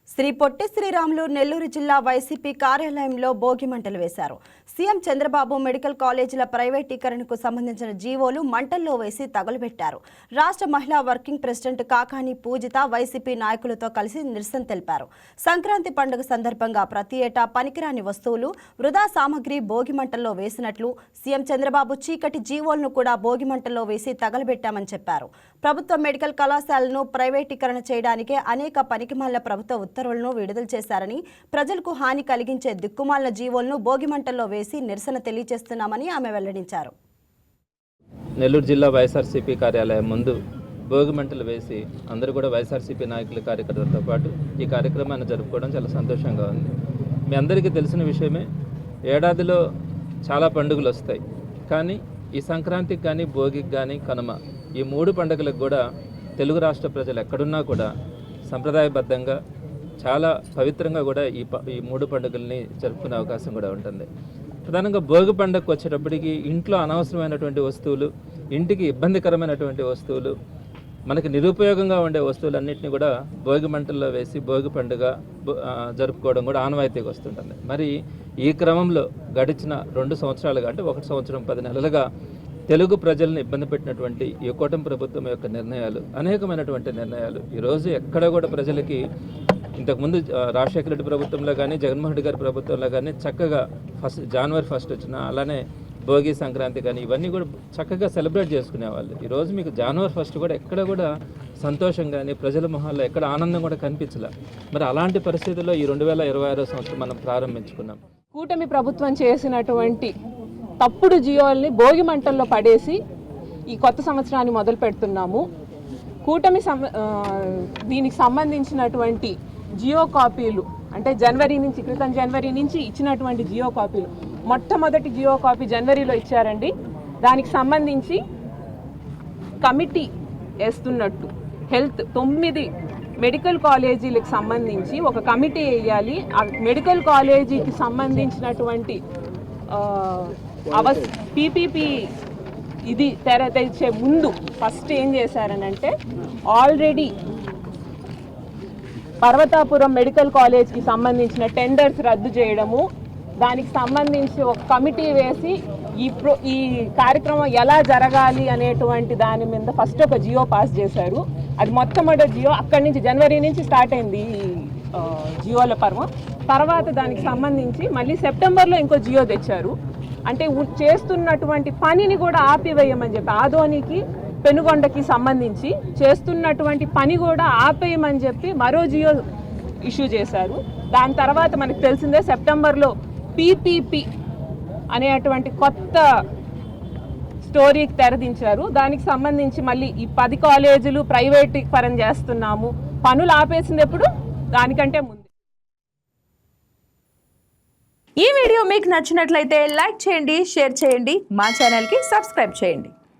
శ్రీ పొట్టి శ్రీరాములు నెల్లూరు జిల్లా వైసీపీ కార్యాలయంలో భోగి మంటలు వేశారు. సీఎం చంద్రబాబు మెడికల్ కాలేజీల ప్రైవేటీకరణకు సంబంధించిన జీవోలు మంటల్లో వేసి తగులబెట్టారు. రాష్ట్ర మహిళా వర్కింగ్ ప్రెసిడెంట్ కాకాని పూజిత వైసీపీ నాయకులతో కలిసి నిరసన తెలిపారు. సంక్రాంతి పండుగ సందర్భంగా ప్రతి ఏటా పనికిరాని వస్తువులు, వృధా సామగ్రి భోగి మంటల్లో వేసినట్లు సీఎం చంద్రబాబు చీకటి జీవోలను కూడా భోగి మంటల్లో వేసి తగలబెట్టామని చెప్పారు. ప్రభుత్వ మెడికల్ కళాశాలను ప్రైవేటీకరణ చేయడానికే అనేక పనికిమాలిన ప్రభుత్వ ఉత్తర్వులను విడుదల చేశారని, ప్రజలకు హాని కలిగించే దిక్కుమాలిన జీవోలను భోగిమంటల్లో వేసి నిరసన తెలియజేస్తున్నామని ఆమె వెల్లడించారు. నెల్లూరు జిల్లా వైఎస్ఆర్సీపీ కార్యాలయం ముందు భోగిమంటలు వేసి అందరూ కూడా వైఎస్ఆర్సీపీ నాయకుల కార్యకర్తలతో పాటు ఈ కార్యక్రమాన్ని జరుపుకోవడం చాలా సంతోషంగా ఉంది. మీ అందరికీ తెలిసిన విషయమే, ఏడాదిలో చాలా పండుగలు వస్తాయి. కానీ ఈ సంక్రాంతికి కానీ, భోగికి కానీ, కనుమ ఈ 3 పండుగలకు కూడా తెలుగు రాష్ట్ర ప్రజలు ఎక్కడున్నా కూడా సంప్రదాయబద్ధంగా చాలా పవిత్రంగా కూడా ఈ 3 పండుగల్ని జరుపుకునే అవకాశం కూడా ఉంటుంది. ప్రధానంగా భోగి పండుగకు వచ్చేటప్పటికి ఇంట్లో అనవసరమైనటువంటి వస్తువులు, ఇంటికి ఇబ్బందికరమైనటువంటి వస్తువులు, మనకి నిరుపయోగంగా ఉండే వస్తువులన్నింటినీ కూడా భోగి మంటల్లో వేసి భోగి పండుగ జరుపుకోవడం కూడా ఆనవాయితీగా వస్తుంటుంది. మరి ఈ క్రమంలో గడిచిన 2 సంవత్సరాలుగా, అంటే 1 సంవత్సరం 10 నెలలుగా తెలుగు ప్రజలను ఇబ్బంది పెట్టినటువంటి ఈ కూటమి ప్రభుత్వం యొక్క నిర్ణయాలు, అనేకమైనటువంటి నిర్ణయాలు ఈరోజు ఎక్కడ కూడా ప్రజలకి ఇంతకుముందు రాజశేఖర రెడ్డి ప్రభుత్వంలో కానీ, జగన్మోహన్ రెడ్డి గారి ప్రభుత్వంలో కానీ చక్కగా జనవరి 1 వచ్చిన, అలానే భోగి, సంక్రాంతి కానీ ఇవన్నీ కూడా చక్కగా సెలబ్రేట్ చేసుకునేవాళ్ళు. ఈరోజు మీకు జనవరి 1 కూడా ఎక్కడ కూడా సంతోషం కానీ, ప్రజల మొహాల్లో ఎక్కడ ఆనందం కూడా కనిపించలే. మరి అలాంటి పరిస్థితుల్లో ఈ 2026 సంవత్సరం మనం ప్రారంభించుకున్నాం. కూటమి ప్రభుత్వం చేసినటువంటి తప్పుడు జియోల్ని భోగి మంటల్లో పడేసి ఈ కొత్త సంవత్సరాన్ని మొదలు పెడుతున్నాము. కూటమి దీనికి సంబంధించినటువంటి జియో కాపీలు, అంటే క్రితం జనవరి నుంచి ఇచ్చినటువంటి జియో కాపీలు, మొట్టమొదటి జియో కాపీ జనవరిలో ఇచ్చారండి. దానికి సంబంధించి కమిటీ వేస్తున్నట్టు హెల్త్ 9 మెడికల్ కాలేజీలకు సంబంధించి ఒక కమిటీ వేయాలి. ఆ మెడికల్ కాలేజీకి సంబంధించినటువంటి పీపీపీ ఇది తెచ్చే ముందు ఫస్ట్ ఏం చేశారనంటే, ఆల్రెడీ పర్వతాపురం మెడికల్ కాలేజ్కి సంబంధించిన టెండర్స్ రద్దు చేయడము, దానికి సంబంధించి ఒక కమిటీ వేసి ఈ కార్యక్రమం ఎలా జరగాలి అనేటువంటి దాని మీద ఫస్ట్ ఒక జియో పాస్ చేశారు. అది మొట్టమొదటి జియో. అక్కడి నుంచి జనవరి నుంచి స్టార్ట్ అయింది ఈ జియోల పర్వం. తర్వాత దానికి సంబంధించి మళ్ళీ సెప్టెంబర్లో ఇంకో జియో తెచ్చారు. అంటే చేస్తున్నటువంటి పనిని కూడా ఆపివేయమని చెప్పి, ఆదోనికి పెనుగొండకి సంబంధించి చేస్తున్నటువంటి పని కూడా ఆపేయమని చెప్పి మరో జియో ఇష్యూ చేశారు. దాని తర్వాత మనకు తెలిసిందే సెప్టెంబర్లో పీపీపీ అనేటువంటి కొత్త స్టోరీకి తెరదించారు. దానికి సంబంధించి మళ్ళీ ఈ 10 కాలేజీలు ప్రైవేటీకరణ చేస్తున్నాము, పనులు ఆపేసింది ఎప్పుడు, దానికంటే ముందు. ఈ వీడియో మీకు నచ్చినట్లయితే లైక్ చేయండి, షేర్ చేయండి, మా ఛానల్కి సబ్స్క్రైబ్ చేయండి.